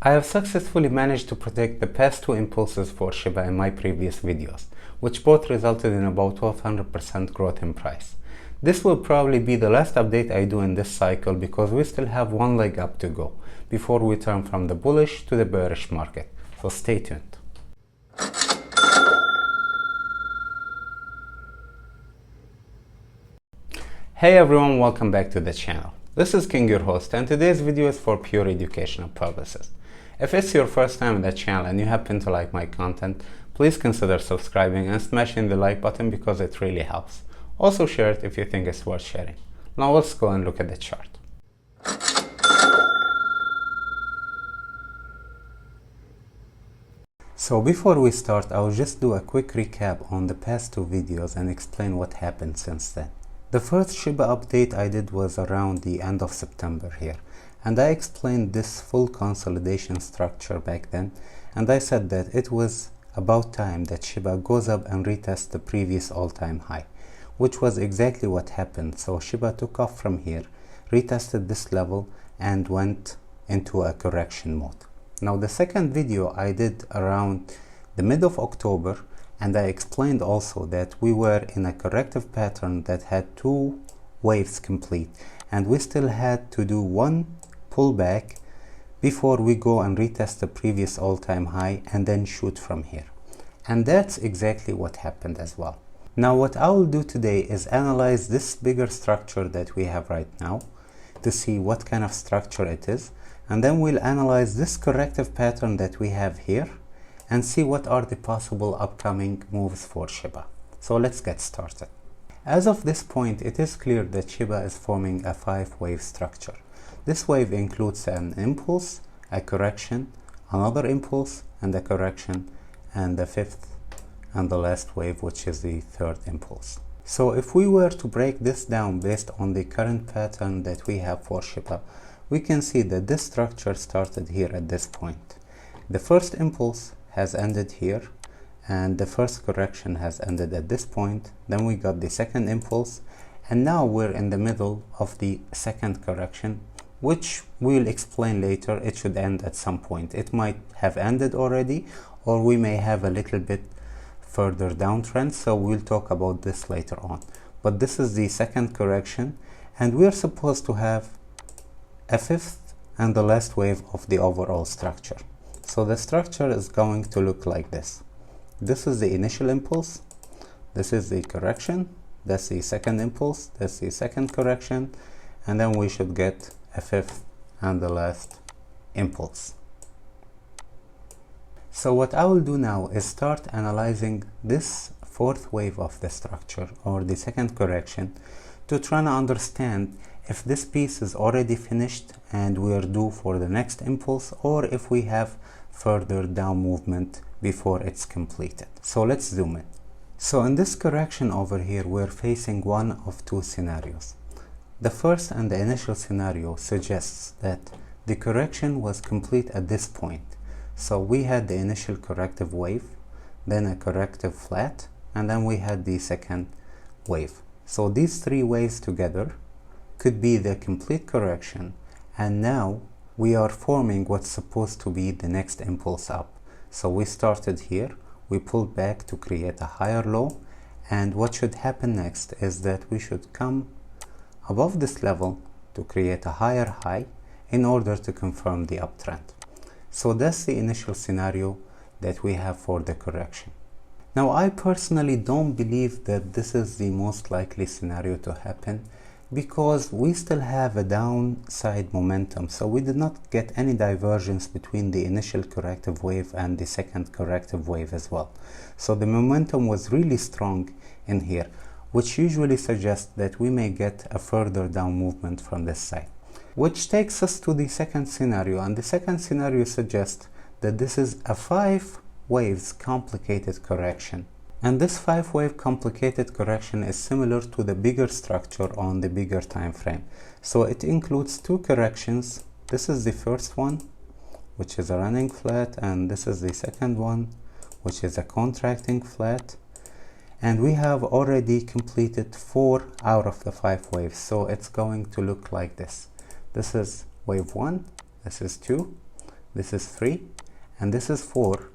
I have successfully managed to predict the past two impulses for Shiba in my previous videos, which both resulted in about 1200% growth in price. This will probably be the last update I do in this cycle because we still have one leg up to go before we turn from the bullish to the bearish market, so stay tuned. Hey everyone, welcome back to the channel. This is King, your host, and today's video is for pure educational purposes. If it's your first time on the channel and you happen to like my content, please consider subscribing and smashing the like button because it really helps. Also share it if you think it's worth sharing. Now let's go and look at the chart. So before we start, I'll just do a quick recap on the past two videos and explain what happened since then. The first Shiba update I did was around the end of September here, and I explained this full consolidation structure back then, and I said that it was about time that Shiba goes up and retests the previous all-time high, which was exactly what happened. So Shiba took off from here, retested this level, and went into a correction mode. Now the second video I did around the mid of October, and I explained also that we were in a corrective pattern that had two waves complete, and we still had to do one pullback before we go and retest the previous all-time high and then shoot from here. And that's exactly what happened as well. Now what I will do today is analyze this bigger structure that we have right now to see what kind of structure it is, and then we'll analyze this corrective pattern that we have here and see what are the possible upcoming moves for Shiba. So let's get started. As of this point, it is clear that Shiba is forming a 5-wave structure. This wave includes an impulse, a correction, another impulse, and a correction, and the fifth and the last wave, which is the third impulse. So if we were to break this down based on the current pattern that we have for Shiba, we can see that this structure started here at this point. The first impulse has ended here, and the first correction has ended at this point. Then we got the second impulse, and now we're in the middle of the second correction, which we'll explain later. It should end at some point. It might have ended already, or we may have a little bit further downtrend, so we'll talk about this later on. But this is the second correction, and we're supposed to have a fifth and the last wave of the overall structure. So the structure is going to look like this. This is the initial impulse, this is the correction, that's the second impulse, that's the second correction, and then we should get a fifth and the last impulse. So what I will do now is start analyzing this fourth wave of the structure, or the second correction, to try to understand if this piece is already finished and we are due for the next impulse, or if we have further down movement before it's completed. So let's zoom in. So in this correction over here, we're facing one of two scenarios. The first and the initial scenario suggests that the correction was complete at this point. So we had the initial corrective wave, then a corrective flat, and then we had the second wave. So these three waves together could be the complete correction, and now we are forming what's supposed to be the next impulse up. So we started here, we pulled back to create a higher low, and what should happen next is that we should come above this level to create a higher high in order to confirm the uptrend. So that's the initial scenario that we have for the correction. Now I personally don't believe that this is the most likely scenario to happen, because we still have a downside momentum. So we did not get any divergence between the initial corrective wave and the second corrective wave as well. So the momentum was really strong in here, which usually suggests that we may get a further down movement from this side. Which takes us to the second scenario, and the second scenario suggests that this is a 5 waves complicated correction. And this 5-wave complicated correction is similar to the bigger structure on the bigger time frame. So it includes two corrections. This is the first one, which is a running flat, and this is the second one, which is a contracting flat. And we have already completed 4 out of the 5 waves. So it's going to look like this. This is wave 1, this is 2, this is 3, and this is 4,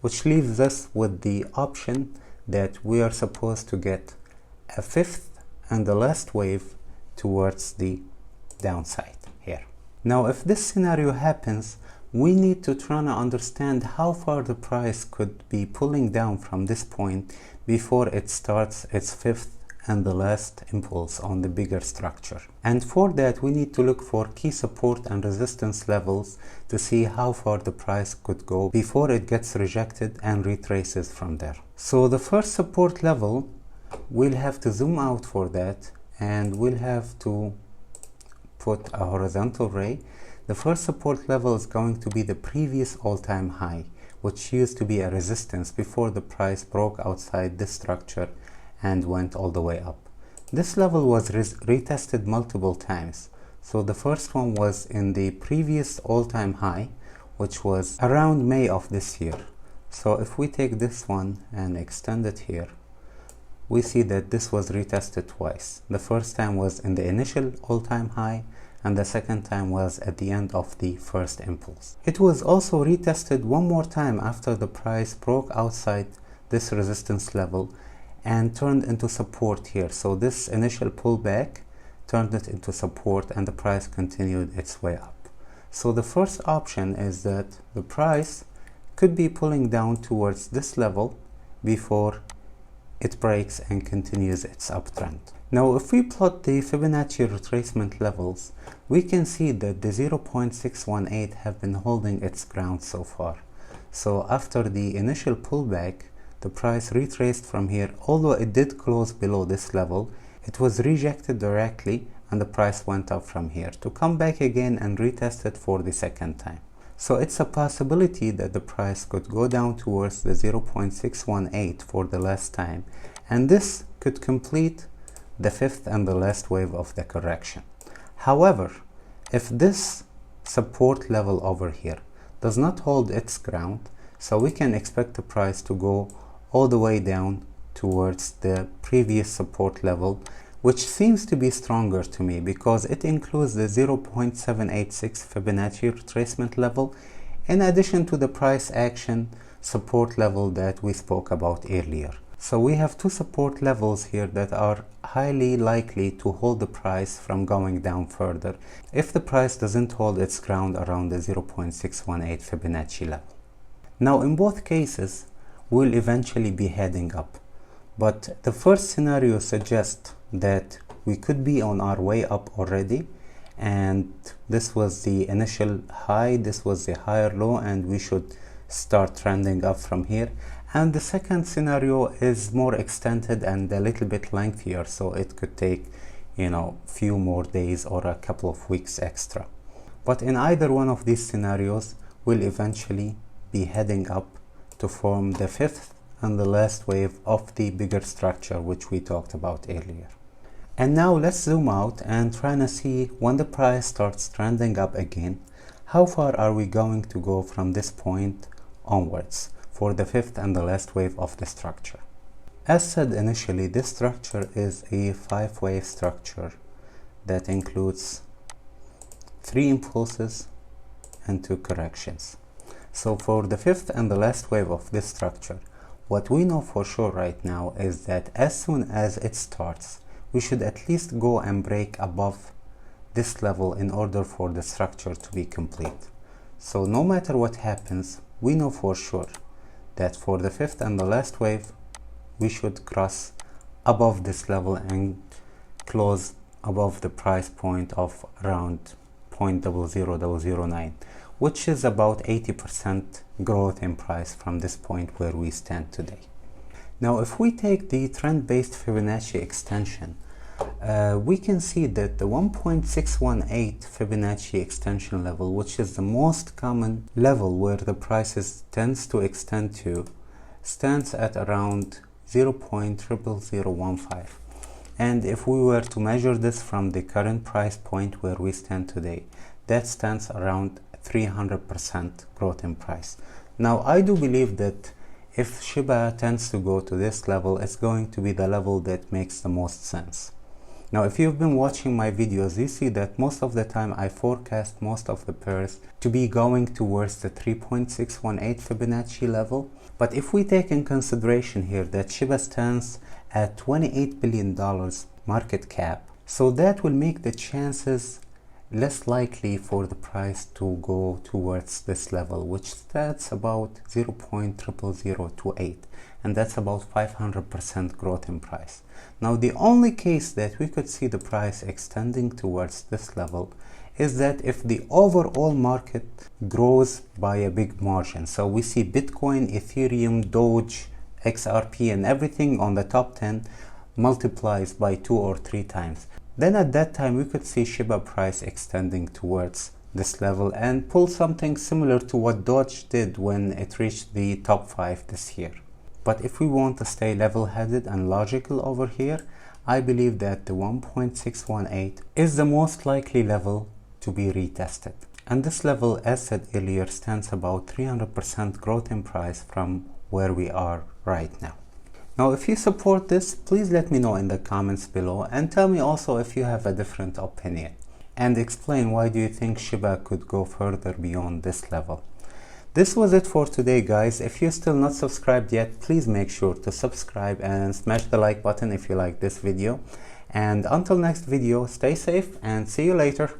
which leaves us with the option that we are supposed to get a fifth and the last wave towards the downside here. Now, if this scenario happens, we need to try to understand how far the price could be pulling down from this point before it starts its fifth and the last impulse on the bigger structure. And for that, we need to look for key support and resistance levels to see how far the price could go before it gets rejected and retraces from there. So the first support level, we'll have to zoom out for that, and we'll have to put a horizontal ray. The first support level is going to be the previous all-time high, which used to be a resistance before the price broke outside this structure and went all the way up. This level was retested multiple times. So the first one was in the previous all-time high, which was around May of this year. So if we take this one and extend it here, we see that this was retested twice. The first time was in the initial all-time high, and the second time was at the end of the first impulse. It was also retested one more time after the price broke outside this resistance level and turned into support here. So this initial pullback turned it into support, and the price continued its way up. So the first option is that the price could be pulling down towards this level before it breaks and continues its uptrend. Now, if we plot the Fibonacci retracement levels, we can see that the 0.618 have been holding its ground so far. So after the initial pullback, the price retraced from here. Although it did close below this level, it was rejected directly, and the price went up from here to come back again and retest it for the second time. So it's a possibility that the price could go down towards the 0.618 for the last time, and this could complete the fifth and the last wave of the correction. However, if this support level over here does not hold its ground, so we can expect the price to go all the way down towards the previous support level, which seems to be stronger to me because it includes the 0.786 Fibonacci retracement level in addition to the price action support level that we spoke about earlier. So we have two support levels here that are highly likely to hold the price from going down further if the price doesn't hold its ground around the 0.618 Fibonacci level. Now, in both cases, we'll eventually be heading up, but the first scenario suggests that we could be on our way up already, and this was the initial high, this was the higher low, and we should start trending up from here. And the second scenario is more extended and a little bit lengthier, so it could take, few more days or a couple of weeks extra. But in either one of these scenarios, we'll eventually be heading up to form the fifth and the last wave of the bigger structure which we talked about earlier. And now let's zoom out and try to see when the price starts trending up again, how far are we going to go from this point onwards for the fifth and the last wave of the structure. As said initially, this structure is a 5-wave structure that includes 3 impulses and 2 corrections. So for the fifth and the last wave of this structure, what we know for sure right now is that as soon as it starts, we should at least go and break above this level in order for the structure to be complete. So no matter what happens, we know for sure that for the fifth and the last wave, we should cross above this level and close above the price point of around 0.00009, which is about 80% growth in price from this point where we stand today. Now, if we take the trend-based Fibonacci extension, we can see that the 1.618 Fibonacci extension level, which is the most common level where the prices tends to extend to, stands at around 0.00015. And if we were to measure this from the current price point where we stand today, that stands around 300% growth in price. Now, I do believe that if Shiba tends to go to this level, it's going to be the level that makes the most sense. Now, if you've been watching my videos, you see that most of the time I forecast most of the pairs to be going towards the 3.618 Fibonacci level. But if we take in consideration here that Shiba stands at $28 billion market cap, so that will make the chances less likely for the price to go towards this level, which that's about 0.00028, and that's about 500% growth in price. Now, the only case that we could see the price extending towards this level is that if the overall market grows by a big margin. So we see Bitcoin, Ethereum, Doge, XRP, and everything on the top 10 multiplies by 2 or 3 times. Then at that time we could see Shiba price extending towards this level and pull something similar to what Doge did when it reached the top 5 this year. But if we want to stay level-headed and logical over here, I believe that the 1.618 is the most likely level to be retested. And this level, as said earlier, stands about 300% growth in price from where we are right now. Now, if you support this, please let me know in the comments below, and tell me also if you have a different opinion, and explain why do you think Shiba could go further beyond this level. This was it for today, guys. If you're still not subscribed yet, please make sure to subscribe and smash the like button if you like this video. And until next video, stay safe and see you later.